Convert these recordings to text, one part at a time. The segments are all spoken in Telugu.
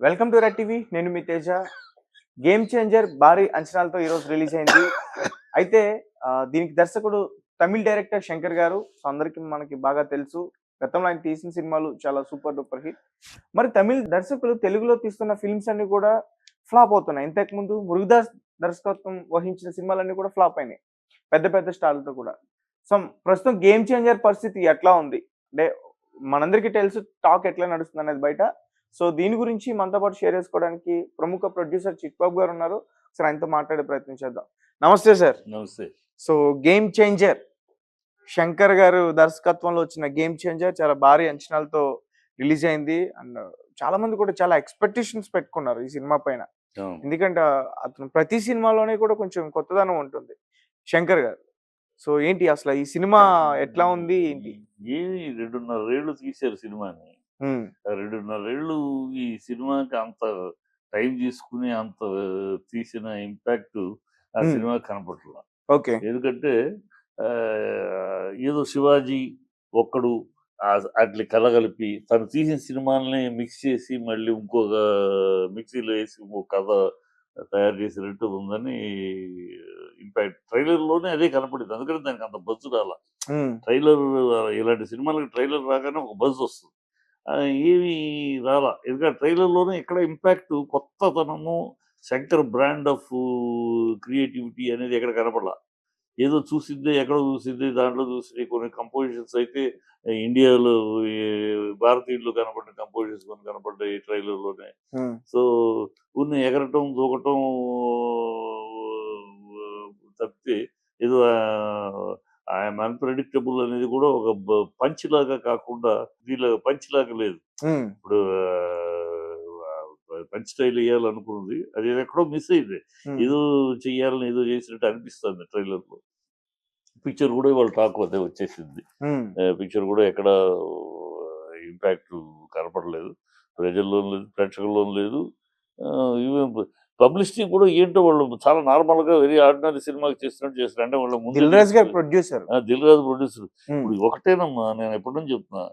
Welcome to red TV. నేను మీ తేజ. గేమ్ చేంజర్ భారీ అంచనాలతో ఈరోజు రిలీజ్ అయింది. అయితే దీనికి దర్శకుడు తమిళ్ డైరెక్టర్ శంకర్ గారు. సో అందరికి మనకి బాగా తెలుసు. గతంలో ఆయన తీసిన సినిమాలు చాలా సూపర్ డూపర్ హిట్. మరి తమిళ్ దర్శకులు తెలుగులో తీస్తున్న ఫిల్మ్స్ అన్ని కూడా ఫ్లాప్ అవుతున్నాయి. ఇంతకుముందు మురుగదాస్ దర్శకత్వం వహించిన సినిమాలన్నీ కూడా ఫ్లాప్ అయినాయి, పెద్ద పెద్ద స్టార్లతో కూడా. సో ప్రస్తుతం గేమ్ చేంజర్ పరిస్థితి ఎట్లా ఉంది అంటే మనందరికీ తెలుసు టాక్ ఎట్లా నడుస్తుంది అనేది బయట. సో దీని గురించి మనతో పాటు షేర్ చేసుకోవడానికి ప్రముఖ ప్రొడ్యూసర్ చిట్బాబు గారు ఉన్నారు. సార్ ఆయనతో మాట్లాడే ప్రయత్నం చేద్దాం. నమస్తే సార్. నమస్తే. సో గేమ్ చేంజర్ శంకర్ గారు దర్శకత్వంలో వచ్చిన గేమ్ చేంజర్ చాలా భారీ అంచనాలతో రిలీజ్ అయింది. అండ్ చాలా మంది కూడా చాలా ఎక్స్పెక్టేషన్స్ పెట్టుకున్నారు ఈ సినిమా పైన. ఎందుకంటే అతను ప్రతి సినిమాలోనే కూడా కొంచెం కొత్తదనం ఉంటుంది శంకర్ గారు. సో ఏంటి అసలు ఈ సినిమా ఎట్లా ఉంది ఏంటి? ఏమి 2.5 ఏళ్ళు తీశారు సినిమాని. 2.5 ఏళ్ళు ఈ సినిమాకి అంత టైం తీసుకుని అంత తీసిన ఇంపాక్ట్ ఆ సినిమా కనపట్ల. ఓకే. ఎందుకంటే ఏదో శివాజీ ఒక్కడు అట్లా కలగలిపి తను తీసిన సినిమాలని మిక్స్ చేసి మళ్ళీ ఇంకొక మిక్సీలో వేసి ఇంకొక కథ తయారు చేసినట్టు ఉందని ఇంపాక్ట్ ట్రైలర్లోనే అదే కనపడింది. అందుకని దానికి అంత బజ్జు రాలా. ట్రైలర్ ఇలాంటి సినిమాలకి ట్రైలర్ రాగానే ఒక బజ్ వస్తుంది. ఏమి రాలా. ఎందుకంటే ట్రైలర్లోనే ఎక్కడ ఇంపాక్ట్ కొత్తతనము శంకర్ బ్రాండ్ ఆఫ్ క్రియేటివిటీ అనేది ఎక్కడ కనపడలా. ఏదో చూసిందే ఎక్కడో చూసింది దాంట్లో చూసి కొన్ని కంపోజిషన్స్ అయితే ఇండియాలో భారతీయులు కనపడ్డ కంపోజిషన్స్ కొన్ని కనపడ్డాయి ట్రైలర్లోనే. సో కొన్ని ఎగరటం దూకటం తప్పితే ఏదో ఐఎమ్ అన్ప్రెడిక్టబుల్ అనేది కూడా ఒక పంచ్ లాగా కాకుండా దీనిలాగా పంచ్ లాగా లేదు. ఇప్పుడు పంచ్ స్టైల్ వేయాలనుకున్నది అది ఎక్కడో మిస్ అయింది. ఏదో చెయ్యాలని ఏదో చేసినట్టు అనిపిస్తుంది ట్రైలర్ లో. పిక్చర్ కూడా ఇవాళ టాక్ అదే వచ్చేసింది. పిక్చర్ కూడా ఎక్కడ ఇంపాక్ట్ కనపడలేదు, ప్రజల్లో లేదు, ప్రేక్షకుల్లో లేదు. ఈవెన్ పబ్లిసిటీ కూడా ఏంటో వాళ్ళు చాలా నార్మల్ గా వెరీ ఆర్డినరీ సినిమాకి చేస్తున్నట్టు చేస్తారు. అంటే వాళ్ళ ముందు దిల్ రాజు ప్రొడ్యూసర్. ఇప్పుడు ఒకటేనమ్మా, నేను ఎప్పటి నుంచి చెప్తున్నా,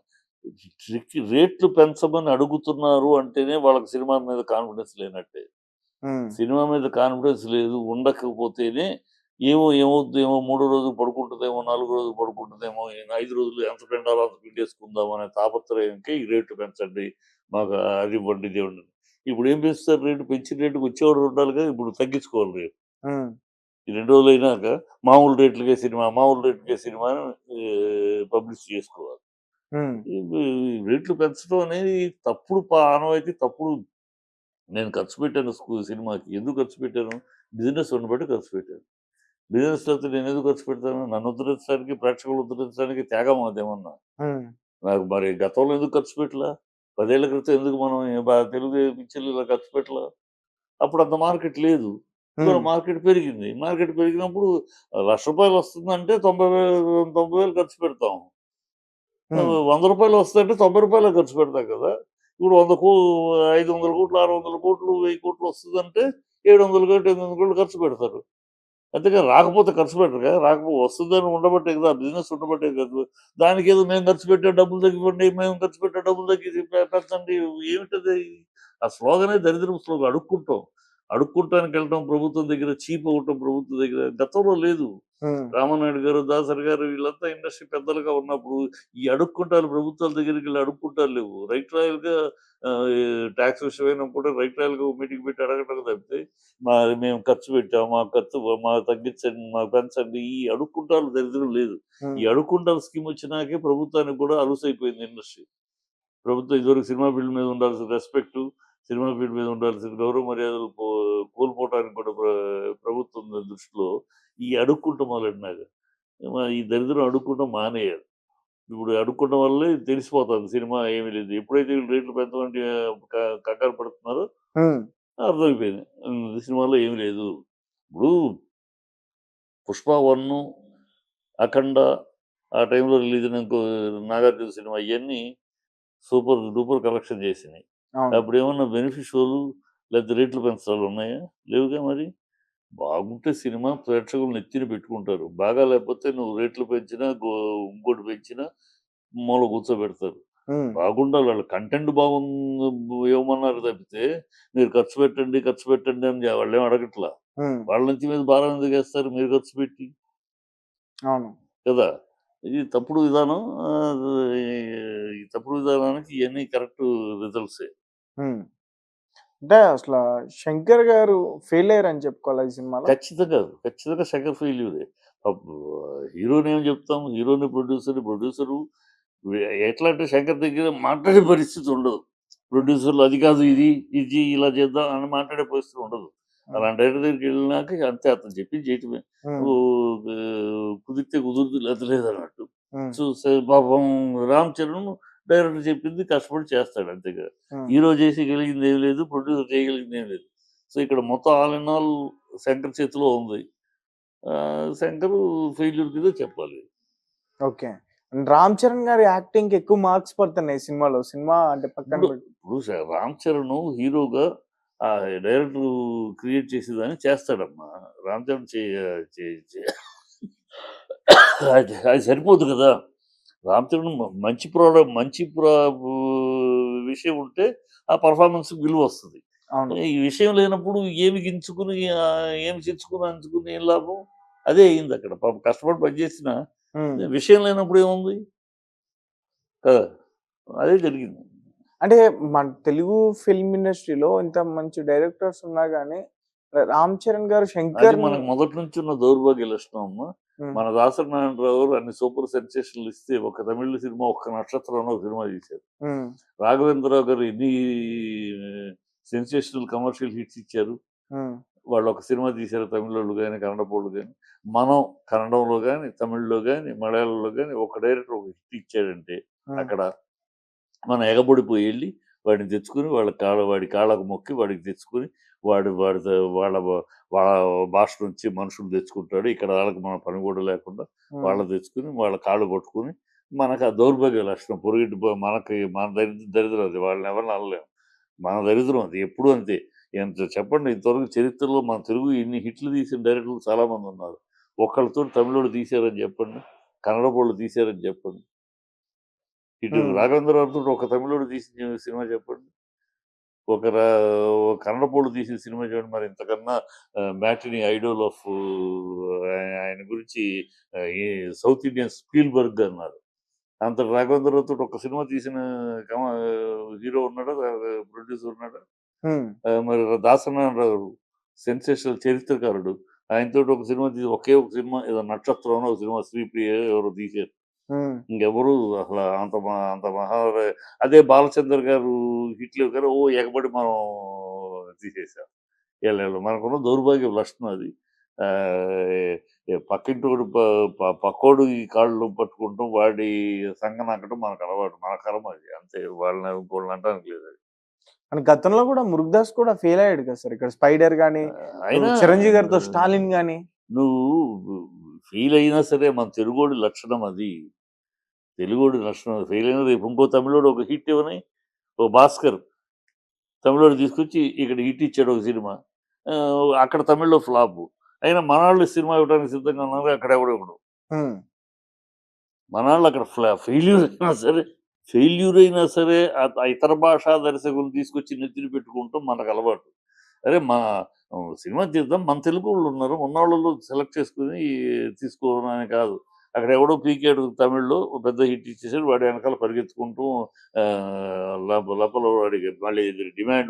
రేట్లు పెంచమని అడుగుతున్నారు అంటేనే వాళ్ళకి సినిమా మీద కాన్ఫిడెన్స్ లేనట్టే. సినిమా మీద కాన్ఫిడెన్స్ లేదు, ఉండకపోతేనే ఏమవుతుందేమో 3వ రోజు పడుకుంటుందేమో, 4వ రోజు పడుకుంటుందేమో, 5 రోజులు ఎంత పిండాలో అంత పిండేసుకుందాం అనే తాపత్రయంకి ఈ రేట్లు పెంచండి, మాకు అది ఇవ్వండి, ఇది ఇవ్వండి. ఇప్పుడు ఏం పెంచుతారు రేటు? పెంచిన రేటుకి వచ్చేవాడు ఉండాలి కదా, ఇప్పుడు తగ్గించుకోవాలి రేటు. ఈ 2 రోజులు అయినాక మామూలు రేట్లకే సినిమా పబ్లిష్ చేసుకోవాలి. రేట్లు పెంచడం అనేది తప్పుడు ఆనవాయితీ, తప్పుడు. నేను ఖర్చు పెట్టాను సినిమాకి. ఎందుకు ఖర్చు పెట్టాను? బిజినెస్ బట్టి ఖర్చు పెట్టాను. బిజినెస్ అయితే నేను ఎందుకు ఖర్చు పెడతాను? నన్ను ఉద్ధరించడానికి, ప్రేక్షకులు ఉద్ధరించడానికి త్యాగం అదేమన్నా. నాకు మరి గతంలో ఎందుకు ఖర్చు పెట్టలా? 10 ఏళ్ల క్రితం ఎందుకు మనం తెలుగు పిక్చర్లు ఇలా ఖర్చు పెట్టలా? అప్పుడు అంత మార్కెట్ లేదు. మార్కెట్ పెరిగింది. మార్కెట్ పెరిగినప్పుడు ₹1,00,000 వస్తుందంటే 90,000 ఖర్చు పెడతాం. ₹100 వస్తుందంటే ₹90 ఖర్చు పెడతాం కదా. ఇప్పుడు 500 కోట్లు, 600 కోట్లు, 1000 కోట్లు వస్తుందంటే 700 కోట్లు, 800 కోట్లు ఖర్చు పెడతారు. అంతేగా, రాకపోతే ఖర్చు పెట్టరు కదా. వస్తుందని ఉండబట్టే కదా, బిజినెస్ ఉండబట్టే కదా. దానికి ఏదో మేము ఖర్చు పెట్టే డబ్బులు తగ్గివ్వండి, మేము ఖర్చు పెట్టే డబ్బులు తగ్గి పెంచండి, ఏమిటది? ఆ స్లోగనే దరిద్రం స్లోగన్. అడుక్కుంటానికి వెళ్ళటం ప్రభుత్వం దగ్గర, చీప్ అవ్వటం ప్రభుత్వం దగ్గర గతంలో లేదు. రామానాయుడు గారు, దాసరి గారు వీళ్ళంతా ఇండస్ట్రీ పెద్దలుగా ఉన్నప్పుడు ఈ అడుక్కుంటారు ప్రభుత్వాల దగ్గరికి వెళ్ళి అడుక్కుంటారు లేవు. రైట్ రాయల్గా ట్యాక్స్ విషయమైనప్పుడు రైట్ రాయల్గా మీటింగ్ పెట్టి అడగటం తప్పితే మేము ఖర్చు పెట్టాము, మాకు తగ్గించండి, మాకు పెంచండి, ఈ అడుక్కుంటారు దరిద్రం లేదు. ఈ అడుక్కుంటారు స్కీమ్ వచ్చినాకే ప్రభుత్వానికి కూడా అలుసైపోయింది ఇండస్ట్రీ. ప్రభుత్వం ఇదివరకు సినిమా ఫీల్డ్ మీద ఉండాల్సిన రెస్పెక్ట్, సినిమా ఫీల్డ్ మీద ఉండాల్సిన గౌరవ మర్యాదలు కోల్పోవడానికి కూడా ప్రభుత్వం దృష్టిలో ఈ అడుక్కుంటం మొదలెట్టినాక ఈ దరిద్రం అడుక్కుంటం మానేయాలి. ఇప్పుడు అడుక్కోవడం వల్లే తెలిసిపోతుంది సినిమా ఏమీ లేదు. ఎప్పుడైతే రేట్లు పెంచమంటే కంగారు పడుతున్నారో అర్థమైపోయింది సినిమాలో ఏమి లేదు. ఇప్పుడు పుష్ప 1, అఖండ ఆ టైంలో రిలీజ్ అయిన నాగార్జున సినిమా ఇవన్నీ సూపర్ డూపర్ కలెక్షన్ చేసినాయి. అప్పుడు ఏమన్నా బెనిఫిషియల్ లేకపోతే రేట్లు పెంచాలు ఉన్నాయా? లేవుగా. మరి బాగుంటే సినిమా ప్రేక్షకులు నెత్తిన పెట్టుకుంటారు. బాగా లేకపోతే నువ్వు రేట్లు పెంచినా ఇంకోటి పెంచినా మూల కూర్చోబెడతారు. బాగుండాలి, వాళ్ళ కంటెంట్ బాగుంది ఇవ్వమన్నారు తప్పితే మీరు ఖర్చు పెట్టండి అని వాళ్ళు ఏం అడగట్లా. వాళ్ళ నుంచి మీద భారం ఎందుకు వేస్తారు మీరు ఖర్చు పెట్టి, అవును. కదా. ఇది తప్పుడు విధానం. ఈ తప్పుడు విధానానికి ఇవన్నీ కరెక్ట్ రిజల్ట్సే. హ్మ్. అంటే అసల 'శంకర్' గారు ఫెయిల్ అయ్యారని చెప్పుకోవాలా ఈ సినిమాలో? ఖచ్చితంగా శంకర్ ఫెయిల్యూరే. అబ్బో! హీరోని ఏం చెప్తాం, హీరోని ప్రొడ్యూసరు ఎట్లా అంటే శంకర్ దగ్గర మాట్లాడే పరిస్థితి ఉండదు. ప్రొడ్యూసర్లు అది కాదు ఇది ఇలా చేద్దాం అని మాట్లాడే పరిస్థితి ఉండదు. హ్మ్. అలాంటి డైరెక్టర్ దగ్గరికెళ్ళినాక అంతే, అతను చెప్పింది చేయటమే. హ్మ్. నువ్వు కుదిరితే కుదురుతుంది లేకపోతే లేదన్నట్టు. హ్మ్. సో, పాపం రామ్ చరణ్ డైరెక్టర్ చెప్పింది కష్టపడి చేస్తాడు అంతేగా. హ్మ్. హీరో చేయగలిగింది ఏమి లేదు. ప్రొడ్యూసర్ చేయగలిగింది ఏమి లేదు. సో, ఇక్కడ మొత్తం ఆల్ ఇన్ ఆల్ శంకర్ చేతిలో ఉంది. శంకరు ఫెయిల్యూర్ కిందే చెప్పాలి. ఓకే. 'రామ్ చరణ్' గారి యాక్టింగ్‌కి ఎక్కువ మార్క్స్ పడుతున్నాయి ఈ సినిమాలో. సినిమా అంటే పక్కన ఇప్పుడు పెట్టి. ఇప్పుడు రామ్ చరణ్ హీరోగా డైరెక్టర్ క్రియేట్ చేసేదాన్ని చేస్తాడమ్మా. రామ్ చరణ్ చే చే చే అది అది సరిపోదు కదా. రామ్ చరణ్ మంచి విషయం ఉంటే ఆ పెర్ఫార్మన్స్‌కి విలువొస్తది. అవును. ఈ విషయం లేనప్పుడు ఏమి గించుకుని ఏమి చించుకుని అంచుకుని ఏం లాభం? అదే అయిందక్కడ. పాపం కష్టపడి పని చేసినా హ్మ్. విషయం లేనప్పుడు ఏముంది? కదా! అదే జరిగింది. అంటే మన తెలుగు ఫిల్మ్ ఇండస్ట్రీలో ఇంత మంచి డైరెక్టర్స్ ఉన్నా గాని 'రామ్ చరణ్' గారు అది 'శంకర్‌ని' మనకు మొదటి నుంచి ఉన్న దౌర్భాగ్య లక్షణం అమ్మ. హ్మ్. మన దాసరి నారాయణరావు గారు అన్ని సూపర్ సెన్సేషన్‌లు ఇస్తే ఒక తమిళ్ సినిమా 'ఒక్క నక్షత్రం' అని ఒక సినిమా తీశారు. హ్మ్. రాఘవేంద్రరావు గారు ఎన్ని సెన్సేషనల్ కమర్షియల్ హిట్స్ ఇచ్చారు. హ్మ్. వాళ్ళు ఒక సినిమా తీశారు తమిళోళ్ళు గాని, కన్నడపోళ్ళు గాని. మనం కన్నడంలో గాని, తమిళ్‌లో గాని, మలయాళంలో గాని ఒక డైరెక్టర్ ఒక హిట్ ఇచ్చాడంటే హ్మ్. అక్కడ మనం ఎగబడిపోయి ఎళ్లి వాడిని తెచ్చుకొని వాడి కాళ్ళకు మొక్కి వాడికి తెచ్చుకొని వాడితో వాళ్ళ భాష నుంచి మనుషులు తెచ్చుకుంటాడు. ఇక్కడ వాళ్ళకి మన పని కూడా లేకుండా హ్మ్. వాళ్ళని తెచ్చుకొని వాళ్ళ కాళ్ళు పట్టుకొని మనకు ఆ దౌర్భాగ్య లక్షణం పొరుగింటి మనకి మన దరిద్రం అది. వాళ్ళని ఎవరిని అనలేం. మన దరిద్రం అది. ఎప్పుడూ అంతే. ఎంత చెప్పండి ఇంతవరకు చరిత్రలో మన తెలుగు ఇన్ని హిట్లు తీసిన డైరెక్టర్లు చాలా మంది ఉన్నారు. ఒక్కళ్ళతోటి తమిళోడు తీశారని చెప్పండి. కన్నడపోళ్ళు తీశారని చెప్పండి. ఇటు హ్మ్. రాఘవేంద్రరావుతోటి ఒక తమిళోడు తీసిన సినిమా చెప్పండి. ఒక కన్నడపోడు తీసిన సినిమా చూడండి మరి ఇంతకన్నా మ్యాట్రినీ ఐడోల్ ఆఫ్ ఆయన గురించి ఈ సౌత్ ఇండియన్ స్పీల్బర్గ్ అన్నారు. అంత రాఘవేంద్రరావుతోటి ఒక సినిమా తీసిన కమ హీరో ఉన్నాడా? ప్రొడ్యూసర్ ఉన్నాడా? హ్మ్. మరి దాసనారాయణరావు సెన్సేషనల్ చరిత్రకారుడు. ఆయనతోటి ఒక సినిమా ఒకే ఒక సినిమా ఏదో 'నక్షత్రం' అని ఒక సినిమా 'శ్రీప్రియ' ఎవరో తీశారు. హ్మ్. ఇంకెవరు అసల అంత అదే బాలచందర్ గారు హిట్లు గారు ఎగబడి మనం తీసేసాం. మనకున్న దౌర్భాగ్యపు లక్షణం అది. ఆహ్, పక్కింటోడు పక్కోడు ఈ కాళ్ళు పట్టుకుంటాం, వాడి సంగ నాకటం మనకు అలవాటు. మన కర్మ అది. అంతే వాళ్ళని ఇంకోళ్ళని అనటానికి లేదది. అండ్ గతంలో గూడా 'మురుగదాస్' కూడా ఫెయిల్ అయ్యాడు కదా సార్. ఇక్కడ 'స్పైడర్' గాని, ఇప్పుడు అయినా 'చిరంజీవి' గారితో 'స్టాలిన్' గాని. నువ్వు ఫెయిల్ అయినా సరే మన తెలుగోడి లక్షణం అది. తెలుగోడి లక్షణం ఫెయిల్ అయినా రేపు ఇంకో తమిళోడు ఒక హిట్ ఇవ్వని, ఓ 'భాస్కర్' తమిళోడు తీసుకొచ్చి ఇక్కడ హిట్ ఇచ్చాడు ఒక సినిమా. అక్కడ తమిళ్‌లో ఫ్లాపు. అయినా మనోళ్ళు సినిమా ఇవ్వడానికి సిద్ధంగా ఉన్నారు. అక్కడ ఎవడు ఇవ్వడు. హ్మ్. మనోళ్ళు అక్కడ ఫెయిల్యూర్ అయినా సరే ఇతర భాషా దర్శకులను తీసుకొచ్చి నెత్తిన పెట్టుకుంటాం మనకు అలవాటు. అరే సినిమా తీద్దాం. మన తెలుగోళ్ళు ఉన్నారు. ఉన్నోళ్ళలో సెలెక్ట్ చేసుకొని తీసుకోవడం అని కాదు. అక్కడ ఎవడో పీకాడు తమిళ్‌లో ఓ పెద్ద హిట్ ఇచ్చేసాడు. వాడి వెనకాల పరిగెత్తుకుంటూ లోపల వాడికి మళ్ళీ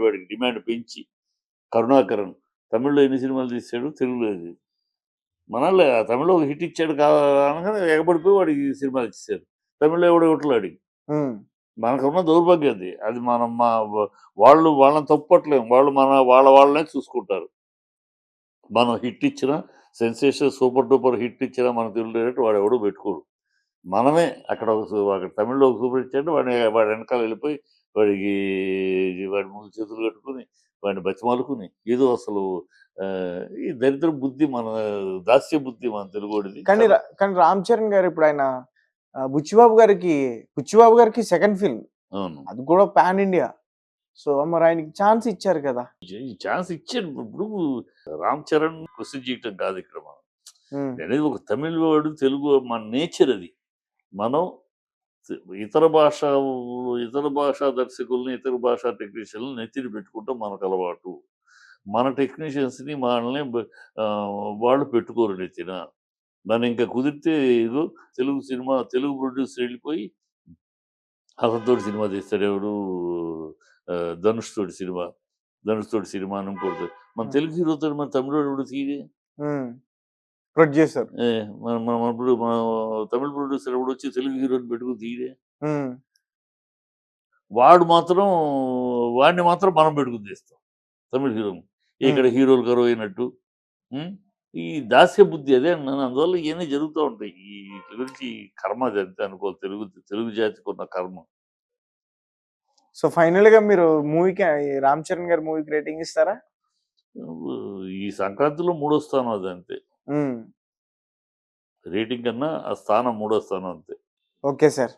వాడికి డిమాండ్ పెంచి 'కరుణాకరన్' తమిళ్‌లో ఎన్ని సినిమాలు తీసాడు? తెలుగులో ఇది. మనోళ్ళే తమిళ్‌లో ఒక హిట్ ఇచ్చాడు అనగానే ఎగబడిపోయి వాడికి సినిమాలు ఇచ్చేసారు. తమిళ్‌లో ఎవడు ఇవ్వట్లే ఆడికి. హ్మ్. మనకున్న దౌర్భాగ్యం అది. అది మనం వాళ్ళని తప్పు పట్టలేము. వాళ్ళనే చూసుకుంటారు. మనం హిట్ ఇచ్చినా, సెన్సేషన్ సూపర్ డూపర్ హిట్ ఇచ్చినా మన తెలుగు డైరెక్టర్ వాడెవడు పెట్టుకోడు. మనమే అక్కడ తమిళ్‌లో ఒక సూపర్ హిట్ అంటే వాడి వెనకాల వెళ్ళిపోయి వాడికి వాడి ముందు చేతులు కట్టుకొని, వాడిని బతిమాలుకుని ఏదో అసలు ఈ దరిద్ర బుద్ధి దాస్య బుద్ధి మన తెలుగోడిది. చాలా కానీ 'రామ్ చరణ్' గారు ఇప్పుడు ఆయన 'బుచ్చిబాబు' గారికి సెకండ్ ఫిల్మ్. అవును. అది కూడా పాన్ ఇండియా. సో, మరి ఆయనకి ఛాన్స్ ఇచ్చారు కదా! ఈ ఛాన్స్ ఇచ్చాడు. ఇప్పుడు 'రామ్ చరణ్' క్వెషన్ చేయటం కాదు ఇక్కడ మనం. హ్మ్. అనేది ఒక తమిళ్ వాడు, తెలుగు మన నేచర్ అది. మనం ఇతర భాషా దర్శకుల్ని, ఇతర భాషా టెక్నీషియన్‌లని నెత్తిన పెట్టుకుంటాం మనకు అలవాటు. మన టెక్నీషియన్స్‌ని వాళ్ళని వాళ్ళు పెట్టుకోరు నెత్తిన. దాన్ని ఇంకా కుదిరితే ఇదిగో తెలుగు ప్రొడ్యూసర్ వెళ్ళిపోయి అతనితోటి సినిమా తీస్తాడు. ఎవడు 'ధనుష్' తోటి సినిమా. 'ధనుష్' తోటి సినిమా అని ఇంకోటి. మన తెలుగు హీరోతోటి మన తమిళోడు ఎవడు తీయడే. ప్రొడ్యూసర్. మన మన ఇప్పుడు మన తమిళ్ ప్రొడ్యూసర్ ఎవడొచ్చి తెలుగు హీరోని పెట్టుకొని తీయడే. వాడిని మాత్రం మనం పెట్టుకొని తీస్తాం తమిళ్ హీరోని. ఇక్కడ హీరోలు కరువైనట్టు. ఈ దాస్య బుద్ధి అదే అన్నాను. అందువల్ల ఇవన్నీ జరుగుతూ ఉంటాయి. ఈ వీటి గురించి కర్మ అది అంతే అనుకోవాలి. తెలుగు జాతికి ఉన్న కర్మ. సో ఫైనల్ గా మీరు మూవీకి రామ్ చరణ్ గారి మూవీకి రేటింగ్ ఇస్తారా? ఈ సంక్రాంతిలో 3వ స్థానం అది అంతే. రేటింగ్ కన్నా ఆ స్థానం 3వ స్థానం అంతే. Okay sir.